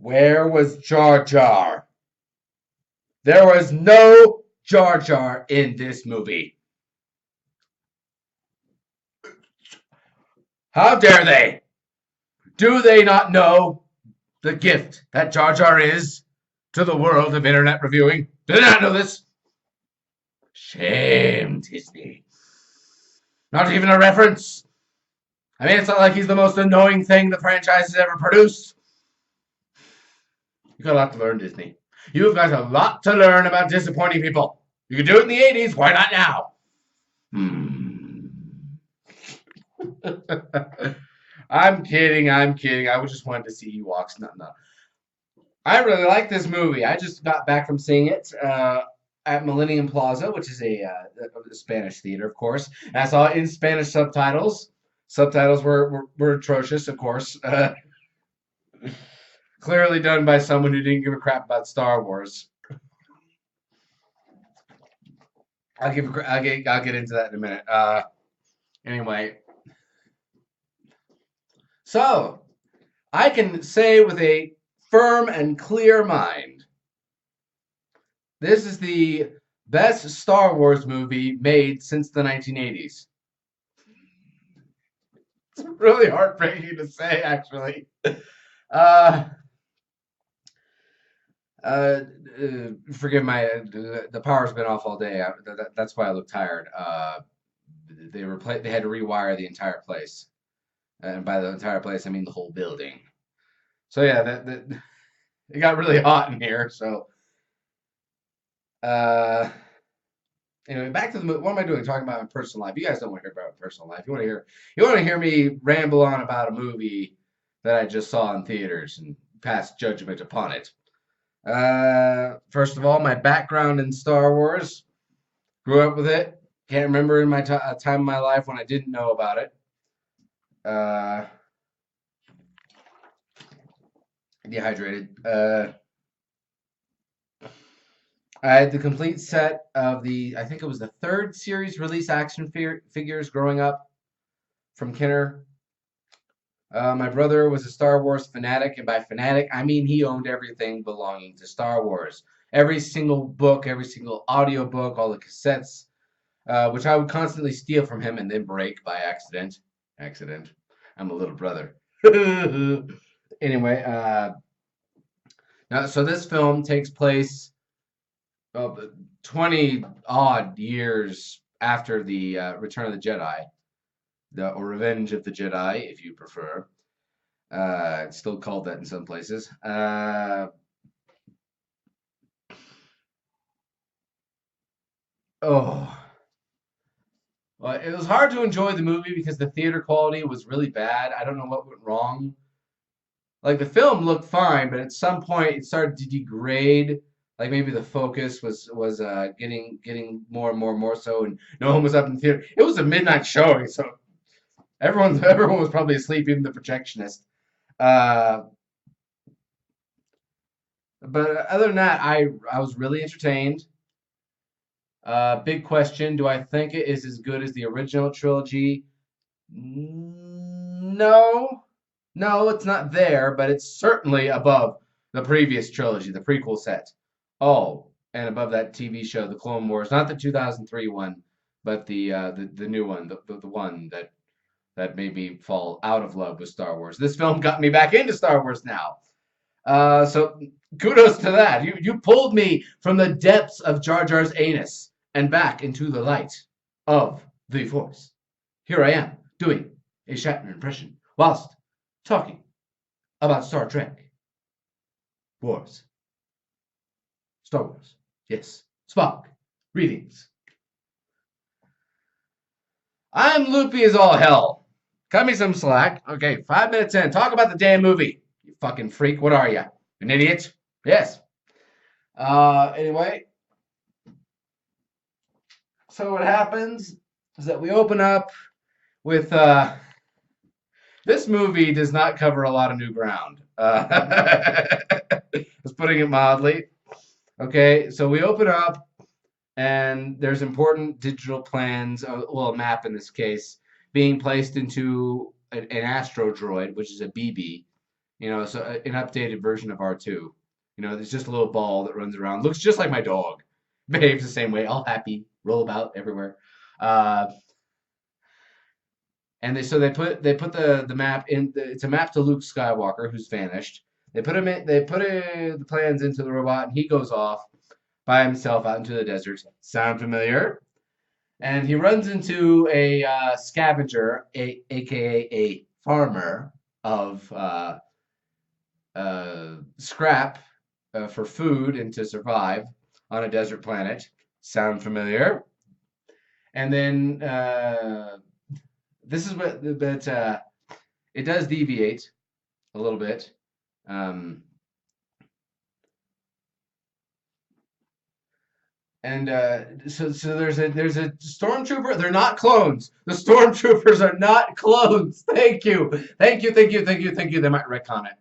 Where was Jar Jar? There was no Jar Jar in this movie. How dare they? Do they not know the gift that Jar Jar is to the world of internet reviewing? Do they not know this? Shame, Disney. Not even a reference. I mean, it's not like he's the most annoying thing the franchise has ever produced. You got a lot to learn, Disney. You've got a lot to learn about disappointing people. You could do it in the 80s. Why not now? I'm kidding. I'm kidding. I just wanted to see Ewoks. No, no. I really like this movie. I just got back from seeing it at Millennium Plaza, which is a Spanish theater, of course. And I saw it in Spanish subtitles. Subtitles were atrocious, of course. Clearly done by someone who didn't give a crap about Star Wars. I'll get into that in a minute. Anyway, so I can say with a firm and clear mind, this is the best Star Wars movie made since the 1980s. It's really heartbreaking to say, actually. Uh, uh, Forgive the power's been off all day. That's why I look tired. They had to rewire the entire place, and by the entire place I mean the whole building. So yeah, it got really hot in here. So uh, anyway, back to the movie. What am I doing? Talking about my personal life. You guys don't want to hear about my personal life. You want to hear me ramble on about a movie that I just saw in theaters and pass judgment upon it. First of all, my background in Star Wars. Grew up with it. Can't remember in my time in my life when I didn't know about it. Uh, Dehydrated. I had the complete set of I think it was the third series release action figures growing up from Kenner. My brother was a Star Wars fanatic, and by fanatic, I mean he owned everything belonging to Star Wars. Every single book, every single audio book, all the cassettes, which I would constantly steal from him and then break by accident. Accident. I'm a little brother. Anyway, so this film takes place 20 odd years after the Return of the Jedi, or Revenge of the Jedi, if you prefer. It's still called that in some places. Oh, well, it was hard to enjoy the movie because the theater quality was really bad. I don't know what went wrong. Like the film looked fine, but at some point it started to degrade. Like maybe the focus was getting more so, and no one was up in the theater. It was a midnight showing, so everyone was probably asleep, even the projectionist. Uh, but other than that, I was really entertained. Big question: do I think it is as good as the original trilogy? No, no, it's not there, but it's certainly above the previous trilogy, the prequel set. Oh, and above that TV show, The Clone Wars, not the 2003 one, but the new one, the one that made me fall out of love with Star Wars. This film got me back into Star Wars now. So kudos to that. You pulled me from the depths of Jar Jar's anus and back into the light of the Force. Here I am doing a Shatner impression whilst talking about Star Trek. Wars. Star Wars. Yes. Spock. Greetings. I'm loopy as all hell. Cut me some slack. Okay, 5 minutes in. Talk about the damn movie. You fucking freak. What are you? An idiot? Yes. Anyway. So what happens is that we open up with this movie does not cover a lot of new ground. Just putting it mildly. Okay, so we open up and there's important digital plans, well, a map in this case, being placed into an astro droid, which is a BB, So an updated version of R2. There's just a little ball that runs around, looks just like my dog, behaves the same way, all happy, roll about everywhere. Uh, and they put the map in. It's a map to Luke Skywalker, who's vanished. They put him in. They put the plans into the robot, and he goes off by himself out into the desert. Sound familiar? And he runs into a scavenger, aka a farmer of scrap for food and to survive on a desert planet. Sound familiar? And then this is but it does deviate a little bit. Um, and so there's a stormtrooper. They're not clones. The stormtroopers are not clones. Thank you, thank you, thank you, thank you, thank you. They might retcon it.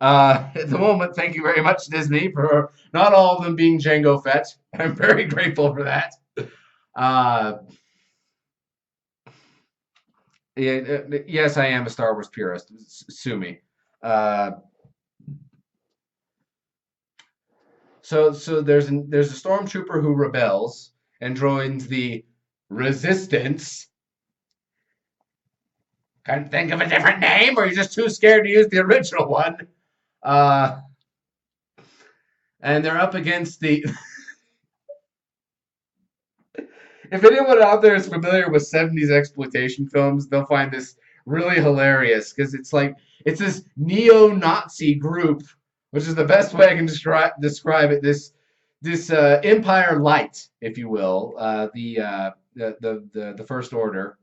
At the moment, thank you very much, Disney, for not all of them being Jango Fett. I'm very grateful for that. Uh, yeah, yes, I am a Star Wars purist. Sue me. Uh, so there's a stormtrooper who rebels and joins the resistance. Can't think of a different name, or you're just too scared to use the original one. Uh, and they're up against the. If anyone out there is familiar with 70s exploitation films, they'll find this really hilarious because it's this neo-Nazi group, which is the best way I can describe it. This Empire Light, if you will, the First Order,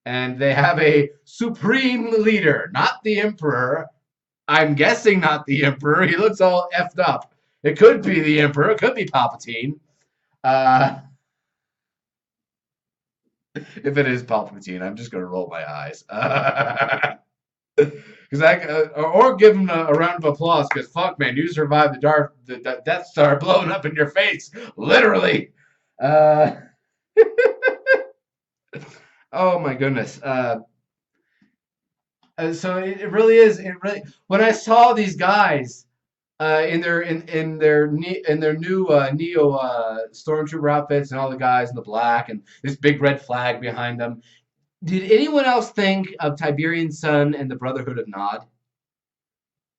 and they have a supreme leader, not the Emperor. I'm guessing not the Emperor. He looks all effed up. It could be the Emperor. It could be Palpatine. Uh, if it is Palpatine, I'm just gonna roll my eyes. Because or give him a round of applause. Because fuck, man, you survived the Death Star blowing up in your face, literally. Uh, oh my goodness. So it really is. It really. When I saw these guys in their new neo stormtrooper outfits and all the guys in the black and this big red flag behind them, did anyone else think of Tiberian Sun and the Brotherhood of Nod?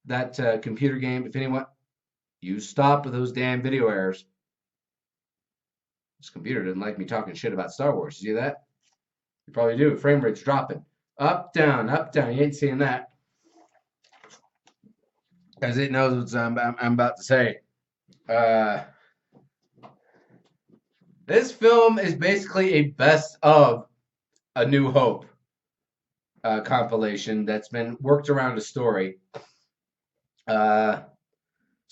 That computer game. If anyone, you stop with those damn video errors. This computer didn't like me talking shit about Star Wars. You see that? You probably do. Frame rate's dropping. Up, down, up, down. You ain't seeing that. As it knows what I'm about to say. This film is basically a best of A New Hope compilation that's been worked around a story. So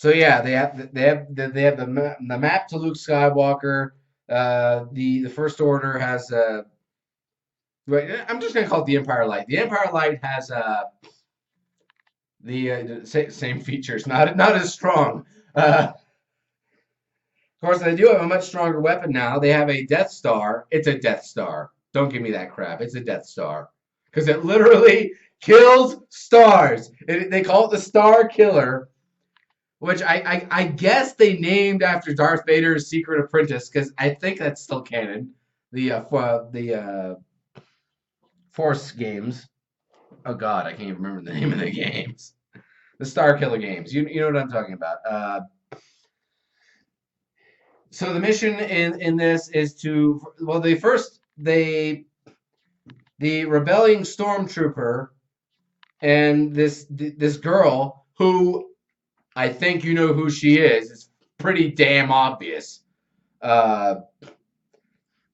yeah, they have the map to Luke Skywalker. The First Order has right, I'm just gonna call it the Empire Light. The Empire Light has the same features, not as strong. Of course, they do have a much stronger weapon now. They have a Death Star. It's a Death Star. Don't give me that crap. It's a Death Star because it literally kills stars. They call it the Star Killer, which I guess they named after Darth Vader's Secret Apprentice because I think that's still canon. The Force games. Oh God, I can't even remember the name of the games. The Star Killer games. You know what I'm talking about. So the mission in this is to the rebelling stormtrooper and this girl who I think you know who she is. It's pretty damn obvious.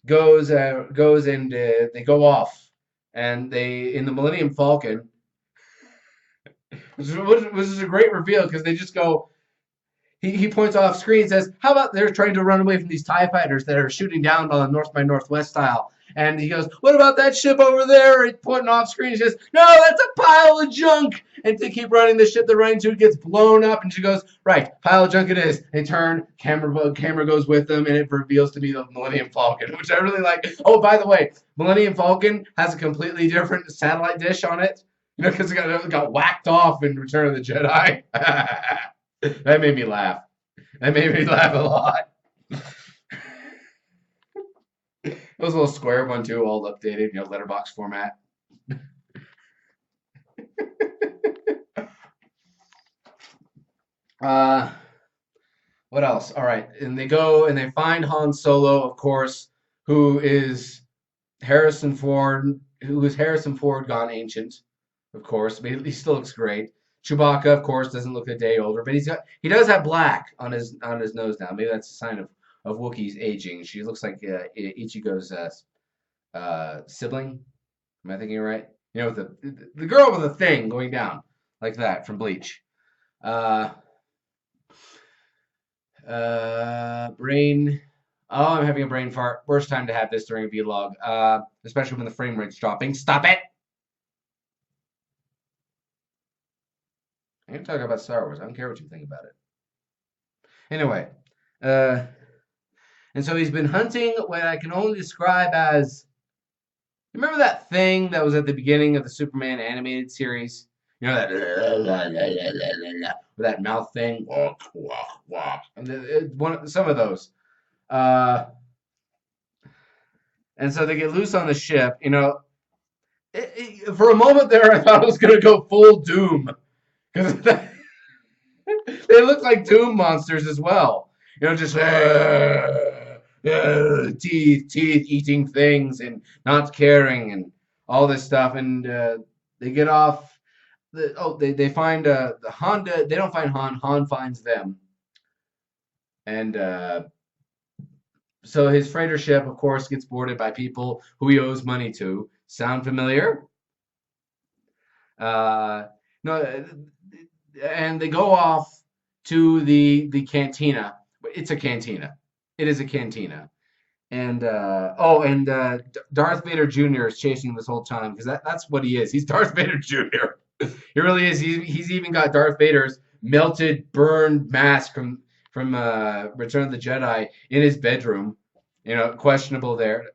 Goes and they go off and they in the Millennium Falcon, which is a great reveal because they just go. He points off screen and says, "How about they're trying to run away from these TIE fighters that are shooting down on the North by Northwest style?" And he goes, "What about that ship over there?" He's pointing off screen. He says, "No, that's a pile of junk." And they keep running. The ship they're running to gets blown up. And she goes, "Right, pile of junk it is." They turn, camera goes with them, and it reveals to be the Millennium Falcon, which I really like. Oh, by the way, Millennium Falcon has a completely different satellite dish on it. Because it got whacked off in Return of the Jedi. That made me laugh. That made me laugh a lot. It was a little square one too, all updated, letterbox format. Uh, what else? All right, and they go and they find Han Solo, of course, who is Harrison Ford, Harrison Ford gone ancient, of course, but he still looks great. Chewbacca, of course, doesn't look a day older, but he does have black on his nose now. Maybe that's a sign of Wookiee's aging. She looks like Ichigo's sibling. Am I thinking right? The girl with the thing going down like that from Bleach. Uh, brain. Oh, I'm having a brain fart. Worst time to have this during a vlog. Especially when the frame rate's dropping. Stop it! I'm gonna talk about Star Wars. I don't care what you think about it. Anyway, uh, and so he's been hunting what I can only describe as. Remember that thing that was at the beginning of the Superman animated series? That with that mouth thing. Some of those. And so they get loose on the ship. For a moment there, I thought it was gonna go full Doom because they look like Doom monsters as well. Just teeth eating things and not caring and all this stuff. And they get off. They find the Honda. They don't find Han. Han finds them. And so his freighter ship, of course, gets boarded by people who he owes money to. Sound familiar? No, and they go off to the cantina. It's a cantina. It is a cantina. And Darth Vader Jr. is chasing him this whole time because that's what he is. He's Darth Vader Jr. He really is. He's even got Darth Vader's melted, burned mask from Return of the Jedi in his bedroom. Questionable there.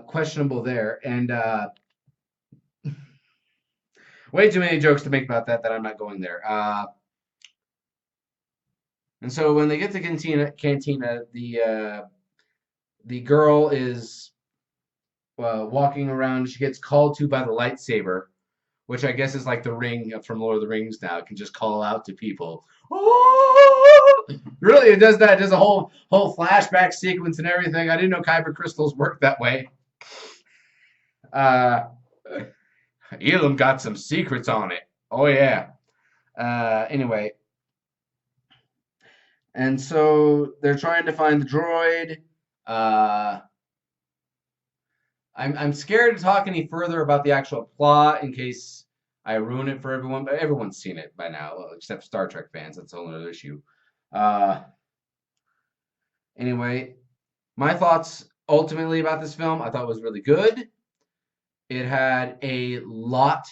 Questionable there, and way too many jokes to make about that I'm not going there. And so when they get to cantina, the girl is walking around. She gets called to by the lightsaber, which I guess is like the ring from Lord of the Rings now. It can just call out to people. Oh! Really, it does that. It does a whole flashback sequence and everything. I didn't know kyber crystals worked that way. Elam got some secrets on it. Oh yeah. Anyway, and so they're trying to find the droid. I'm scared to talk any further about the actual plot in case I ruin it for everyone, but everyone's seen it by now, except Star Trek fans. That's a whole other issue. Anyway, my thoughts ultimately about this film, I thought it was really good. It had a lot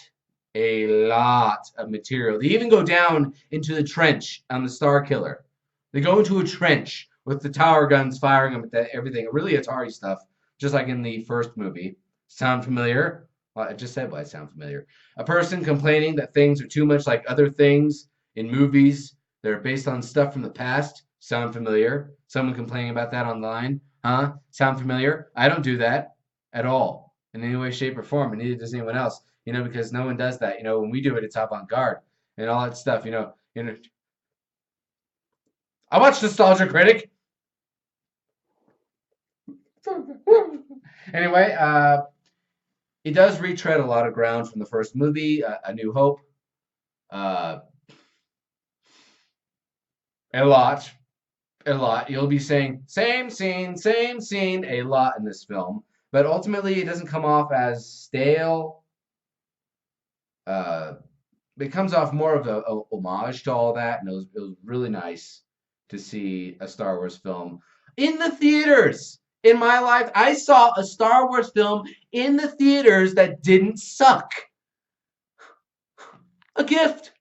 of material. They even go down into the trench on the Star Killer. They go into a trench with the tower guns firing them at everything. Really Atari stuff, just like in the first movie. Sound familiar? Well, I just said why it sound familiar. A person complaining that things are too much like other things in movies that are based on stuff from the past. Sound familiar? Someone complaining about that online? Huh? Sound familiar? I don't do that at all in any way, shape, or form, and neither does anyone else. Because no one does that. When we do it, it's avant-garde and all that stuff. I watched Nostalgia Critic. Anyway, it does retread a lot of ground from the first movie, A New Hope. A lot. You'll be saying same scene a lot in this film, but ultimately it doesn't come off as stale. It comes off more of a homage to all that, and it was really nice to see a Star Wars film in the theaters. In my life, I saw a Star Wars film in the theaters that didn't suck. A gift.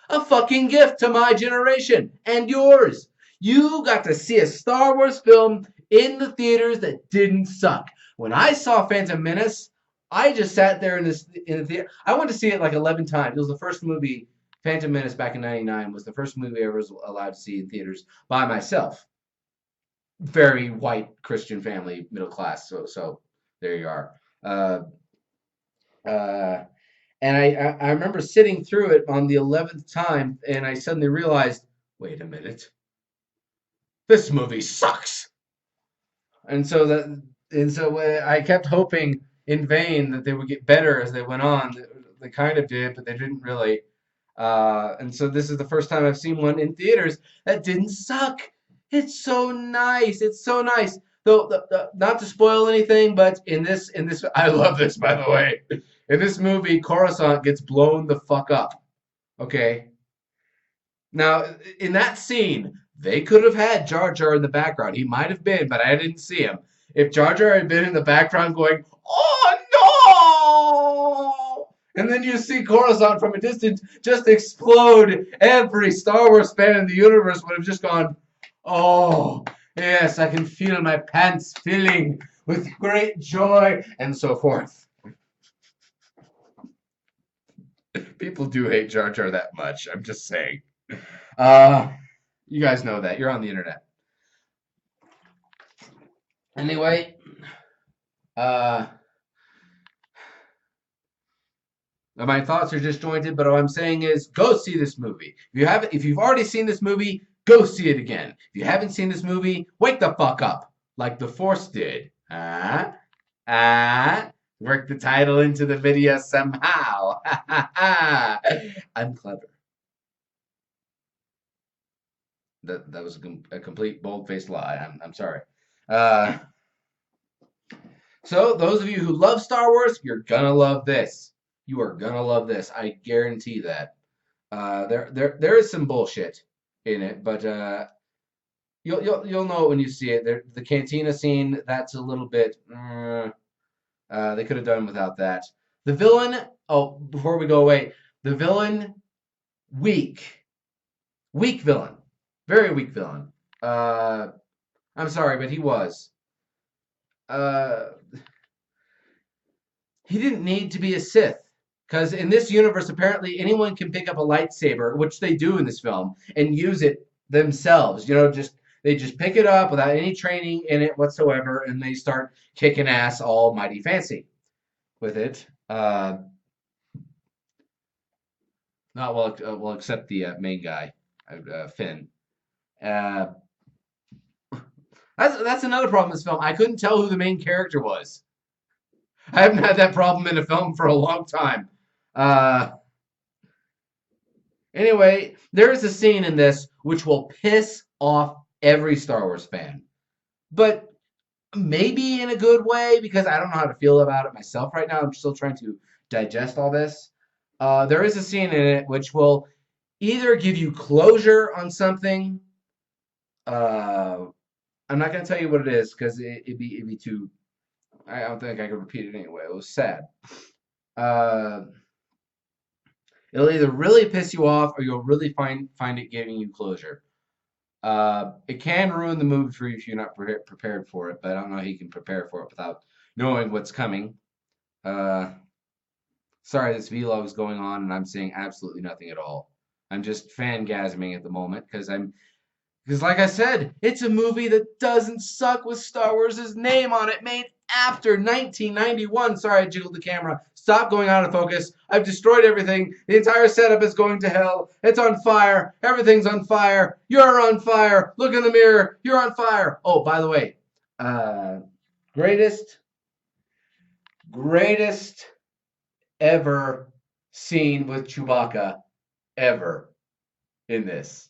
A fucking gift to my generation and yours. You got to see a Star Wars film in the theaters that didn't suck. When I saw Phantom Menace, I just sat there in the theater. I went to see it like 11 times. It was the first movie. Phantom Menace back in '99 was the first movie I was allowed to see in theaters by myself. Very white Christian family, middle class. So there you are. Uh, uh, and I remember sitting through it on the 11th time, and I suddenly realized, wait a minute, this movie sucks. And so I kept hoping in vain that they would get better as they went on. They kind of did, but they didn't really. And so this is the first time I've seen one in theaters that didn't suck. It's so nice. It's so nice. Though, not to spoil anything, but in this, I love this, by the way. In this movie, Coruscant gets blown the fuck up. Okay. Now, in that scene, they could have had Jar Jar in the background. He might have been, but I didn't see him. If Jar Jar had been in the background going, "Oh no!" and then you see Coruscant from a distance just explode, every Star Wars fan in the universe would have just gone, "Oh, yes, I can feel my pants filling with great joy," and so forth. People do hate Jar Jar that much. I'm just saying. Uh, you guys know that. You're on the internet. Anyway, uh, my thoughts are disjointed, but what I'm saying is go see this movie. If you've already seen this movie, go see it again. If you haven't seen this movie, wake the fuck up, like the Force did. Work the title into the video somehow. I'm clever. That was a complete bold-faced lie. I'm sorry. Uh, so those of you who love Star Wars, you're gonna love this. You are gonna love this. I guarantee that. There is some bullshit in it, but you'll know it when you see it. The cantina scene, that's a little bit. They could have done without that. The villain. Oh, before we go away, the villain, weak, weak villain, very weak villain. I'm sorry, but he was. Uh, he didn't need to be a Sith. Because in this universe, apparently anyone can pick up a lightsaber, which they do in this film, and use it themselves. They just pick it up without any training in it whatsoever, and they start kicking ass all mighty fancy with it. Not well, except the main guy, Finn. Uh, that's another problem in this film. I couldn't tell who the main character was. I haven't had that problem in a film for a long time. Uh, anyway, there is a scene in this which will piss off every Star Wars fan, but maybe in a good way because I don't know how to feel about it myself right now. I'm still trying to digest all this. There is a scene in it which will either give you closure on something. I'm not going to tell you what it is because it'd be too. I don't think I could repeat it anyway. It was sad. It'll either really piss you off or you'll really find it giving you closure. It can ruin the movie for you if you're not prepared for it, but I don't know how you can prepare for it without knowing what's coming. Sorry, this vlog is going on and I'm saying absolutely nothing at all. I'm just fangasming at the moment because like I said, it's a movie that doesn't suck with Star Wars' name on it, made after 1991. Sorry, I jiggled the camera. Stop going out of focus. I've destroyed everything. The entire setup is going to hell. It's on fire. Everything's on fire. You're on fire. Look in the mirror. You're on fire. Oh, by the way, greatest ever scene with Chewbacca ever in this.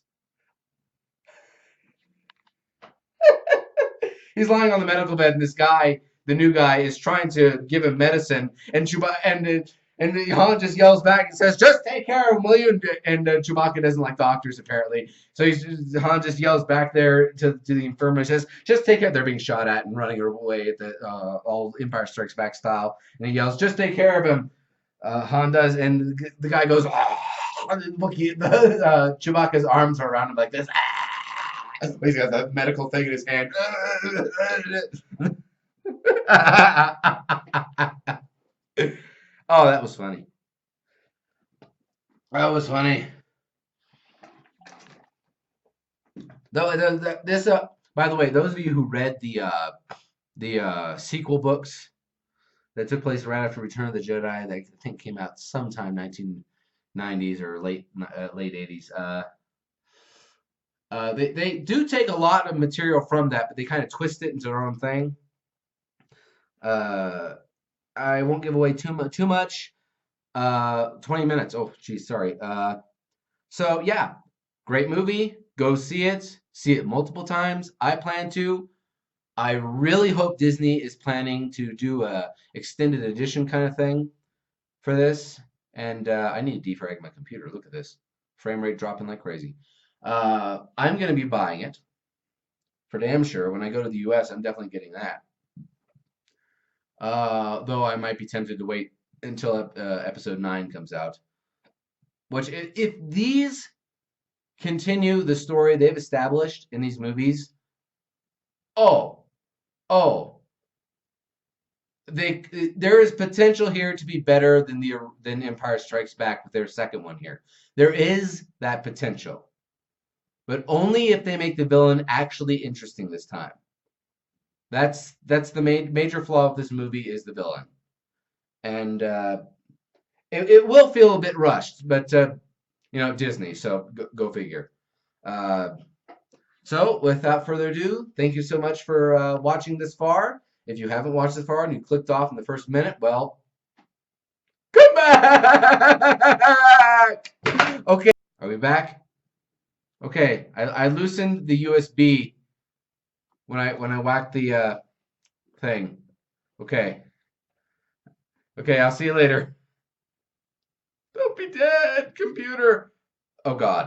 He's lying on the medical bed, and this guy, the new guy, is trying to give him medicine, and Han just yells back and says, "Just take care of him, will you?" And Chewbacca doesn't like doctors, apparently. So Han just yells back there to the infirmary, says, "Just take care." They're being shot at and running away at the all Empire Strikes Back style, and he yells, "Just take care of him." Han does, and the guy goes, "Oh!" Chewbacca's arms are around him like this. He's got the medical thing in his hand. Oh, that was funny. That was funny. Though this by the way, those of you who read the sequel books that took place right after Return of the Jedi, that I think came out sometime 1990s or late 80s. They do take a lot of material from that, but they kind of twist it into their own thing. Uh, I won't give away too much. 20 minutes. Oh, geez, sorry. So yeah, great movie. Go see it. See it multiple times. I plan to. I really hope Disney is planning to do a extended edition kind of thing for this. And I need to defrag my computer. Look at this. Frame rate dropping like crazy. I'm going to be buying it for damn sure. When I go to the US, I'm definitely getting that. Though I might be tempted to wait until episode 9 comes out. Which, if these continue the story they've established in these movies, oh, oh, there is potential here to be better than Empire Strikes Back with their second one here. There is that potential, but only if they make the villain actually interesting this time. That's the major flaw of this movie is the villain, and it will feel a bit rushed, but Disney, so go figure. Uh, so without further ado, thank you so much for watching this far. If you haven't watched this far and you clicked off in the first minute, well, come back. Okay, are we back? Okay, I loosened the USB when I whacked the thing. Okay, okay, I'll see you later. Don't be dead, computer. Oh God.